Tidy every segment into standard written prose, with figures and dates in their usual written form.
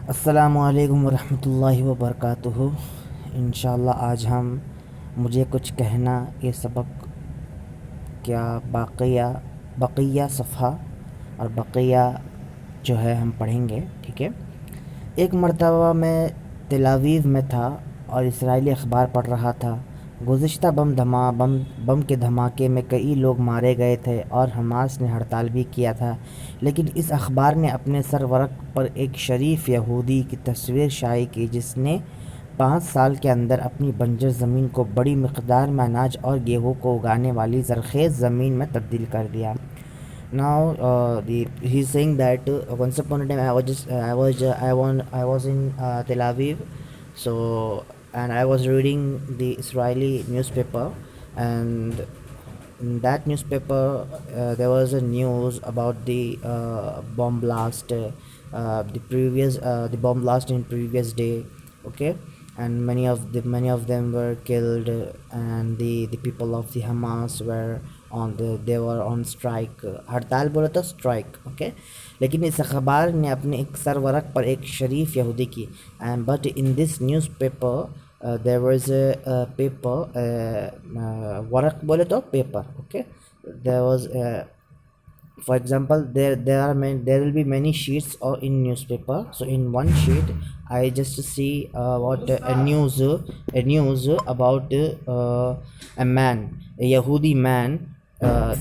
अस्सलामुअलैकुम वरहमतुल्लाहि वबरकातुहू। इंशाअल्लाह आज हम मुझे कुछ कहना ये सबक क्या बाक़िया बक़िया सफ़हा और बक़िया जो है हम पढ़ेंगे। ठीक है। एक मर्तबा मैं तेल अवीव में था और इसराइली अखबार पढ़ रहा था। गुज़िश्ता बम के धमाके में कई लोग मारे गए थे और हमास ने हड़ताल भी किया था, लेकिन इस अखबार ने अपने सरवरक पर एक शरीफ यहूदी की तस्वीर शाये की जिसने 5 साल के अंदर अपनी बंजर ज़मीन को बड़ी मिक़दार में अनाज और गेहूँ को उगाने वाली ज़रख़ेज़ ज़मीन में तब्दील कर दिया। Now, he's saying that once upon a time I was in Tel Aviv, so and I was reading the Israeli newspaper, and in that newspaper there was a news about the bomb blast, the bomb blast in previous day. Okay. And many of them were killed, and the people of the Hamas were they were on strike. हड़ताल बोले तो strike. Okay. लेकिन इस अखबार ने अपने एक सरवरक पर एक शरीफ यहूदी की, and but in this newspaper there was a paper, वरक बोले तो paper. Okay. There was for example, there will be many sheets or in newspaper. So in one sheet I just see what a news about a man, a Yahudi man.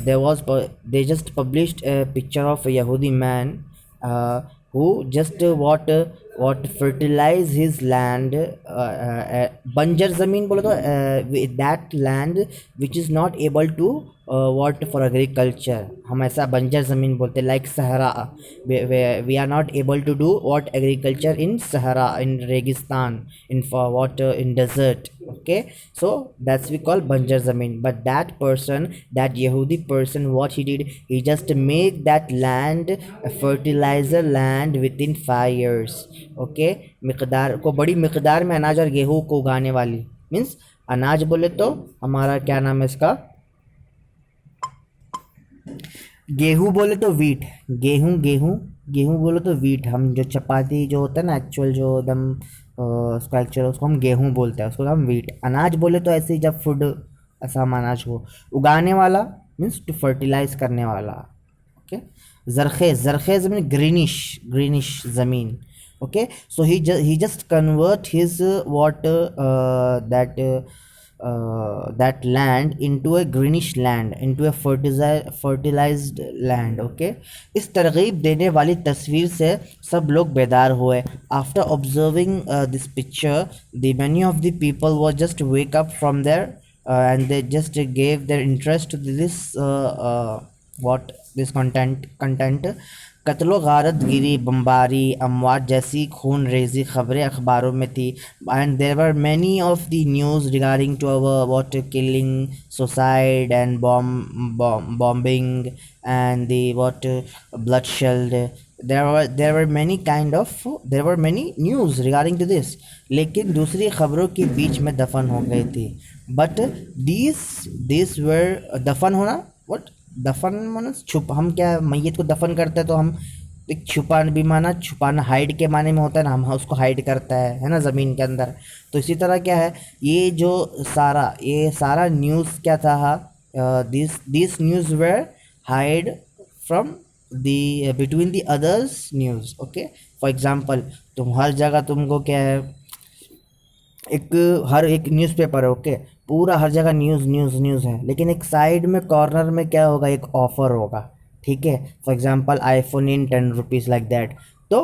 They just published a picture of a Yahudi man who just what fertilize his land, banjar zameen bolo to that land which is not able to what for agriculture. हम ऐसा बंजर ज़मीन बोलते, like Sahara, we are not able to do what agriculture in Sahara, in Registan, in for water, in desert. Okay, so that's we call banjar zameen. But that person, that Yehudi person, what he did, he just make that land a fertilizer land within 5 years. Okay, मिकदार को बड़ी मिकदार में अनाज और गेहूँ को उगाने वाली, means अनाज बोले तो हमारा क्या नाम है इसका, गेहूँ बोले तो वीट, गेहूँ बोले तो वीट। हम जो चपाती जो होता है ना एक्चुअल जो एकदम उसका एक्चुअल उसको हम गेहूँ बोलते हैं, उसको हम वीट। अनाज बोले तो ऐसे ही जब फूड ऐसा हम अनाज को उगाने वाला, मीन्स टू फर्टिलाइज करने वाला। ओके। ज़रख़ेज़ मीन ग्रीनिश ज़मीन। Okay, so he just convert his that land into a greenish land, into a fertilized land. Okay, इस तरगीब देने वाली तस्वीर से सब लोग बेदार हुए. After observing this picture, the many of the people were just wake up from there and they just gave their interest to this this content. कत्लो गारत गिरी, बम्बारी, अमवात जैसी खून रेजी खबरें अखबारों में थी. And there were many of the news regarding to our water killing, suicide and bombing and the water bloodshed. There were many news regarding to this. लेकिन दूसरी खबरों के बीच में दफन हो गई थी. बट these were दफन होना, what दफन माना छुप, हम क्या मैयत को दफन करते हैं तो हम एक छुपाना भी माना, छुपाना हाइड के माने में होता है ना, हम उसको हाइड करता है ना ज़मीन के अंदर. तो इसी तरह क्या है, ये सारा न्यूज़ क्या था, this news were hide from the between the others news. Okay. For example, तुम हर जगह तुमको क्या है, हर एक न्यूज़पेपर है. ओके. पूरा हर जगह न्यूज़ है, लेकिन एक साइड में कॉर्नर में क्या होगा, एक ऑफ़र होगा. ठीक है. For example iPhone in 10 rupees like that. तो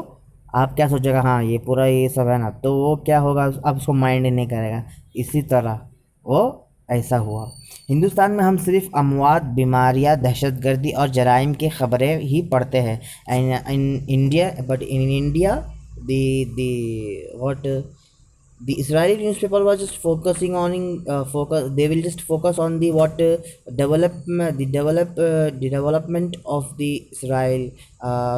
आप क्या सोचेगा, हाँ ये पूरा ये सब है ना, तो वो क्या होगा, आप उसको माइंड नहीं करेगा. इसी तरह वो ऐसा हुआ. हिंदुस्तान में हम सिर्फ अमवात, बीमारियाँ, दहशतगर्दी और जराइम की खबरें ही पढ़ते हैं. In India, but in India the Israeli newspaper was just focusing on they will just focus on the development of the Israel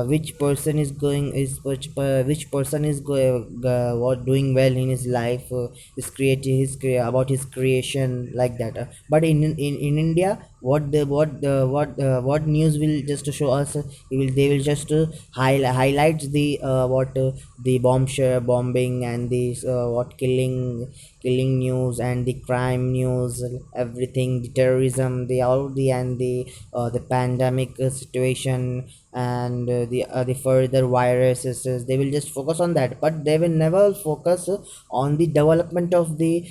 which person is going is which person is what doing well in his life, is creating about his creation like that. But in India, what news will just show us, they will just highlight the the bombing and the what killing news and the crime news, everything, the terrorism, the all the pandemic situation, and the further viruses. They will just focus on that, but they will never focus on the development of the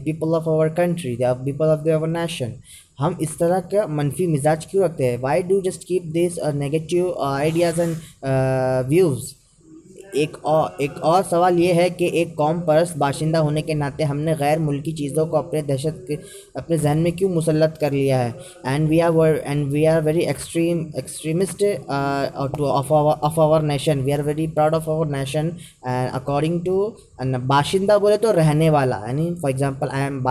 people of our country, the people of our nation. हम इस तरह का मनफी मिजाज क्यों रखते हैं? Why do just keep this negative ideas and views? एक और सवाल ये है कि एक कौम परस्त बाशिंदा होने के नाते हमने गैर मुल्की चीज़ों को अपने जहन में क्यों मुसल्लत कर लिया है? And we are very extremist of our nation, we are very proud of our nation, and according to बाशिंदा बोले तो रहने वाला, यानी फॉर एग्जांपल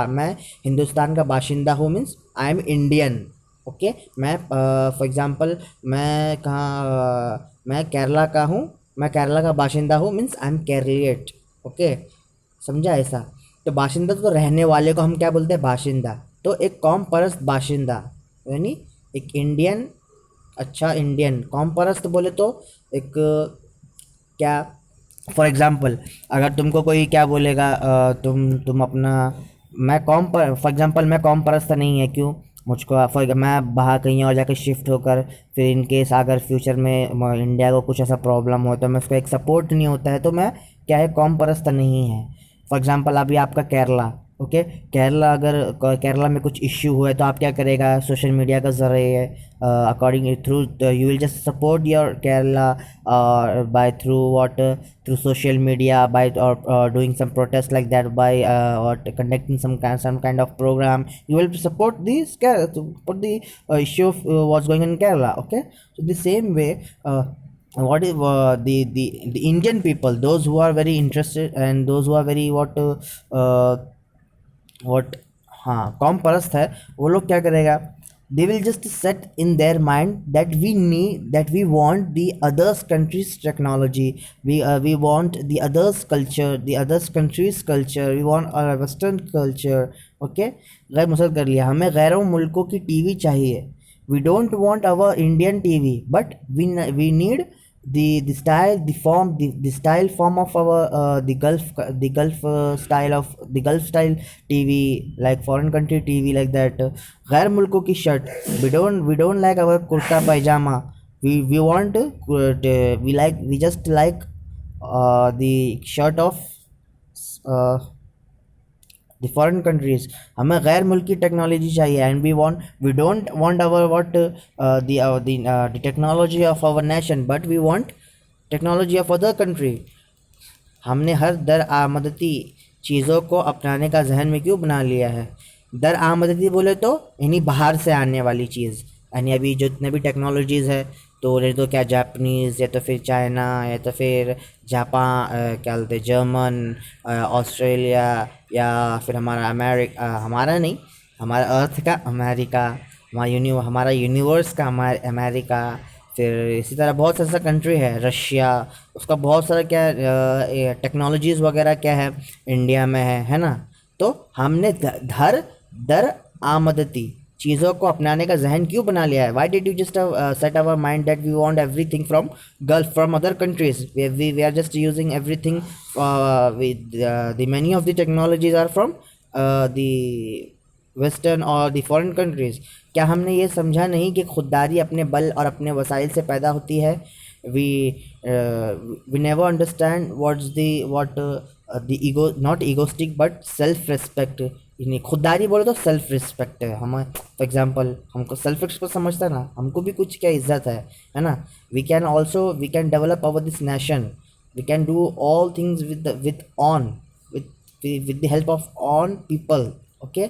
मैं हिंदुस्तान का बाशिंदा हूँ, means I am Indian. Okay, मैं फॉर एग्जांपल मैं केरला का हूँ, मैं केरला का बाशिंदा हूँ, मीन्स आई एम केरलियट। ओके, समझा ऐसा? तो बाशिंदा तो रहने वाले को हम क्या बोलते हैं? बाशिंदा। तो एक कौम परस्त बाशिंदा यानी एक इंडियन, अच्छा इंडियन। कौम परस्त बोले तो एक क्या, फॉर एग्ज़ाम्पल अगर तुमको कोई क्या बोलेगा, तुम अपना फॉर एग्ज़ाम्पल मैं कौम परस्त नहीं है, क्यों? मुझको मैं बाहर कहीं और जाकर शिफ्ट होकर फिर इन केस अगर फ्यूचर में इंडिया को कुछ ऐसा प्रॉब्लम हो तो मैं उसको एक सपोर्ट नहीं होता है, तो मैं क्या है, कौम परस्त नहीं है। फॉर एग्ज़ाम्पल अभी आपका केरला, ओके, केरला अगर केरला में कुछ इश्यू हुआ है तो आप क्या करेगा? सोशल मीडिया का ज़रिए according through you will just support your Kerala by through what, through social media, by or doing some protest like that, by or conducting some kind of program. You will support this support the issue of what's going on in Kerala. Okay, so the same way, what is the Indian people, those who are very interested and those who are very what हाँ com परस्त है, वो लोग क्या करेगा? they will just set in their mind that we want the others countries technology, we want the others culture, the others countries culture, we want our western culture. okay, गैर मुसलत कर लिया, हमें गैरों मुल्कों की टीवी चाहिए, we don't want our Indian TV, but we need the style form of our the Gulf style of the Gulf style TV, like foreign country TV like that. गैर मुल्कों की shirt, we don't like our kurta pajama, we want we just like the shirt of the foreign countries. हमें गैर मुल्की technology चाहिए, and we don't want our the technology of our nation, but we want technology of other country. हमने हर दर आमदती चीज़ों को अपनाने का जहन में क्यों बना लिया है? दर आमदती बोले तो यानी बाहर से आने वाली चीज़, यानी अभी जितने भी टेक्नोलॉजीज़ है तो ये तो क्या जापानीज़, या तो फिर चाइना, या तो फिर जापान, क्या बोलते हैं, जर्मन, ऑस्ट्रेलिया, या फिर हमारा हमारा नहीं, हमारा अर्थ का अमेरिका, हमारा यूनिवर्स का अमेरिका, फिर इसी तरह बहुत सारा कंट्री है, रशिया, उसका बहुत सारा क्या टेक्नोलॉजीज़ वगैरह क्या है इंडिया में है ना? तो हमने दर आमदती चीज़ों को अपनाने का जहन क्यों बना लिया है? Why did you just set our mind that we want everything from Gulf, from other countries? We are just using everything, the many of the technologies are from the western और द फॉरेन कंट्रीज़। क्या हमने ये समझा नहीं कि खुददारी अपने बल और अपने वसाइल से पैदा होती है? we never understand what's the ego, not egoistic but self respect. खुददारी बोले तो सेल्फ रिस्पेक्ट है। हम फॉर एग्जांपल हमको सेल्फ रिस्पेक्ट समझता है ना, हमको भी कुछ क्या इज्जत है ना? We can develop our this nation, we can do all things with the help of on people. Okay,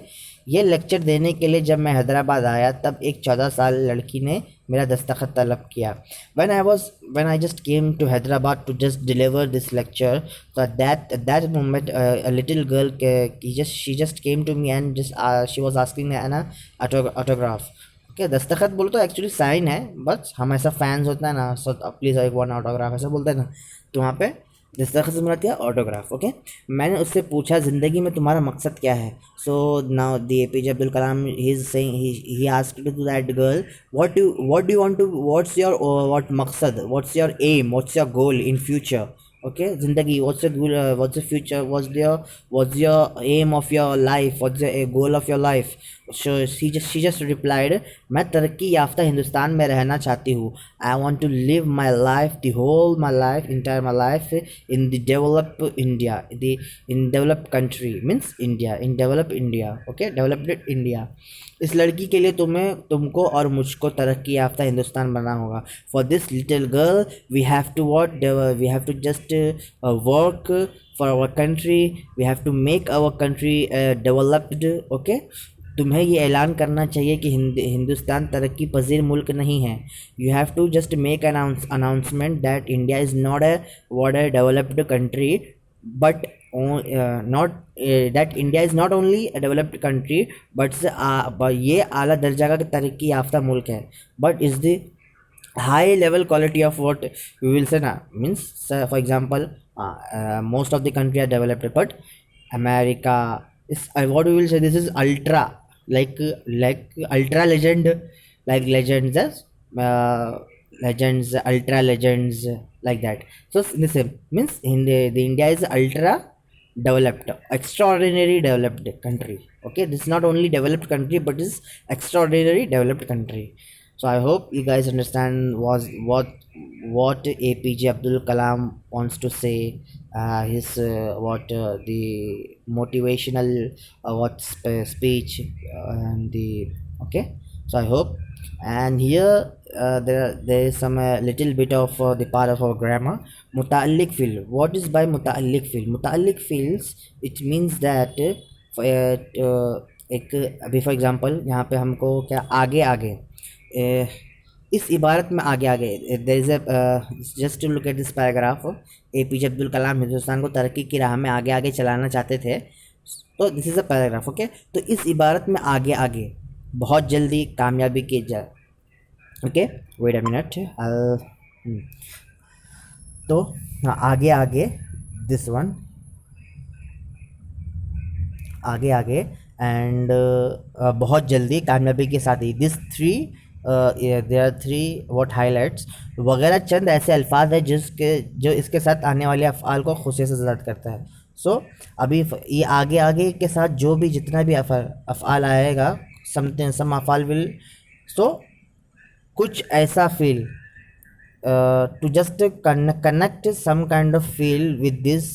ये लेक्चर देने के लिए जब मैं हैदराबाद आया तब एक 14 साल लड़की ने मेरा दस्तखत तलब किया. when I just came to Hyderabad to just deliver this lecture, so at that moment a little girl she just came to me and just she was asking me an autograph. क्या दस्तखत बोलो तो actually sign है, बस हम ऐसा fans होता है ना, सो प्लीज़ एक वन ऑटोग्राफ ऐसा बोलते हैं ना, तो वहाँ पे दस्तखत से मुराद क्या, ऑटोग्राफ। ओके, मैंने उससे पूछा ज़िंदगी में तुम्हारा मकसद क्या है। So now the APJ Abdul Kalam he is saying, he asked to that girl, what do you want to, what's your what मकसद, what's your aim, what's your goal in future. Okay, ज़िंदगी, what's the goal, what's the future, what's your aim of your life, what's the goal of your life. So she just replied, मैं तरक्की याफ्ता हिंदुस्तान में रहना चाहती हूँ. I want to live my life, the whole my life, entire my life in the developed India, in developed country means India, in developed India. Okay, developed India. इस लड़की के लिए तुमको और मुझको तरक्की याफ्ता हिंदुस्तान बनना होगा. For this little girl we have to just work for our country, we have to make our country developed. Okay, तुम्हें ये ऐलान करना चाहिए कि हिंदुस्तान तरक्की पजीर मुल्क नहीं है. You have to just make announcement that India is not a developed country, but not that India is not only a developed country but ये आला दर्जा का तरक्की याफ्ता मुल्क है, but is the high level quality of what we will say ना, means for example most of the country are developed, but America is what we will say, this is ultra, like ultra legend, like legends as legends, ultra legends, like that. So the same means the India is ultra developed, extraordinary developed country. Okay, this is not only developed country but is extraordinary developed country. So I hope you guys understand what APJ Abdul Kalam wants to say, his the motivational speech, and the okay. So I hope, and here there is some little bit of the part of our grammar. Muta'alliq fi'l. What is by muta'alliq fi'l? Muta'alliq fi'ls, it means that एक अभी for example यहाँ पे हमको क्या आगे आगे इस इबारत में आगे आगे there is just to look at this paragraph. APJ Abdul Kalam Hindustan को तरक्की की राह में आगे आगे चलाना चाहते थे. तो this is a paragraph. Okay, तो इस इबारत में आगे आगे बहुत जल्दी कामयाबी की जाए. Okay, wait a minute. तो आगे आगे दिस वन, आगे आगे एंड बहुत जल्दी कामयाबी के साथ ही, this three there are three what highlights वगैरह चंद ऐसे अल्फाज हैं जो इसके साथ आने वाले अफ़आल को खुशी से ज़द करता है. सो अभी ये आगे आगे के साथ जो भी जितना भी अफ़आल आएगा, सम अफ़आल विल, सो कुछ ऐसा feel to just connect some kind of feel with this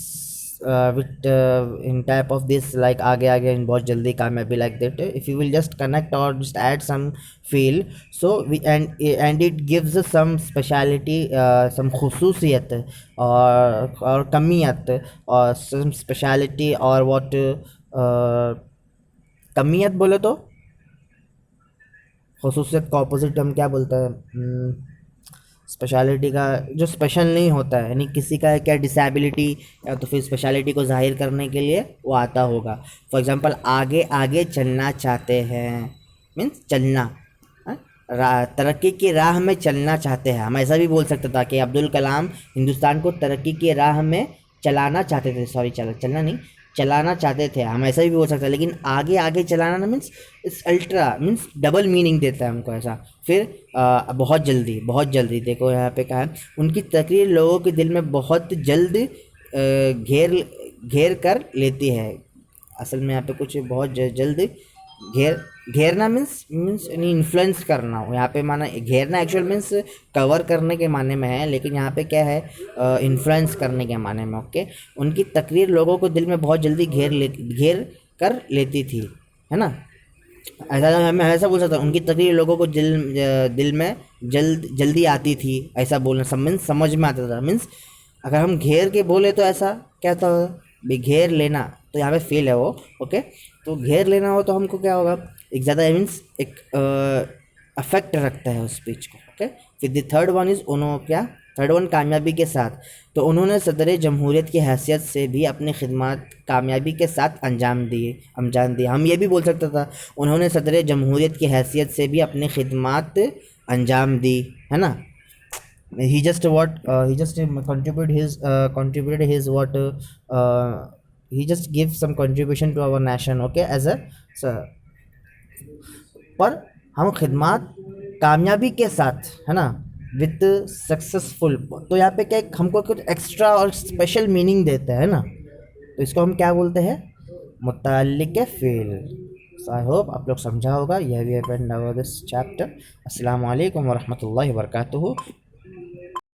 in type of this, like आगे आगे in बहुत जल्दी कामयाबी, like that. If you will just connect or just add some feel, so and it gives us some speciality, some खुसूसियत और कमियत और some speciality और what कमियत बोले तो खुसूसियत का ऑपोजिट हम क्या बोलते हैं, स्पेशलिटी का जो स्पेशल नहीं होता है, यानी किसी का क्या डिसेबिलिटी या तो फिर स्पेशलिटी को जाहिर करने के लिए वो आता होगा. फॉर एग्जांपल आगे आगे चलना चाहते हैं मीन्स चलना, तरक्की की राह में चलना चाहते हैं. हम ऐसा भी बोल सकते था कि अब्दुल कलाम हिंदुस्तान को तरक्की की राह में चलाना चाहते थे, सॉरी चलना नहीं, चलाना चाहते थे, हम ऐसा भी बोल सकते हैं. लेकिन आगे आगे चलाना ना मीन्स इस अल्ट्रा मीन्स डबल मीनिंग देता है हमको ऐसा. फिर बहुत जल्दी देखो यहाँ पे कहा है, उनकी तकरीर लोगों के दिल में बहुत जल्द घेर कर लेती है. असल में यहाँ पे कुछ बहुत जल्द घेरना मीन्स इन्फ्लुएंस करना हो. यहाँ पे माना घेरना एक्चुअल मीन्स कवर करने के माने में है, लेकिन यहाँ पे क्या है, इन्फ्लुएंस करने के माने में. ओके, उनकी तकरीर लोगों को दिल में बहुत जल्दी घेर कर लेती थी, है ना. ऐसा हमें ऐसा बोल सकते हैं, उनकी तकरीर लोगों को दिल में जल्दी आती थी, ऐसा बोलना मीन्स समझ में आता था. मीन्स अगर हम घेर के बोले तो ऐसा क्या था, घेर लेना, तो यहाँ पे फेल है वो. ओके, तो घेर लेना हो तो हमको क्या होगा, एक ज़्यादा मीन्स एक अफेक्ट रखता है उस स्पीच को. ओके, फिर द थर्ड वन इज़ क्या थर्ड वन कामयाबी के साथ, तो उन्होंने सदर जमहूरियत की हैसियत से भी अपनी खिदमत कामयाबी के साथ अंजाम दिए। हम ये भी बोल सकते था उन्होंने सदर जमहूरियत की हैसियत से भी अपनी खिदमत अंजाम दी, है ना। he just what he just contributed his what he just give some contribution to our nation, okay, as a so, पर हम खिदमत कामयाबी के साथ, है ना, विद सक्सेसफुल, तो यहाँ पे क्या हमको कुछ एक्स्ट्रा और स्पेशल मीनिंग देता है ना, तो इसको हम क्या बोलते हैं, मुतअल्लिक़ फ़िल। सो आई होप आप लोग समझा होगा। यह we have end this chapter. अस्सलाम वालेकुम व रहमतुल्लाहि व बरकातुहू।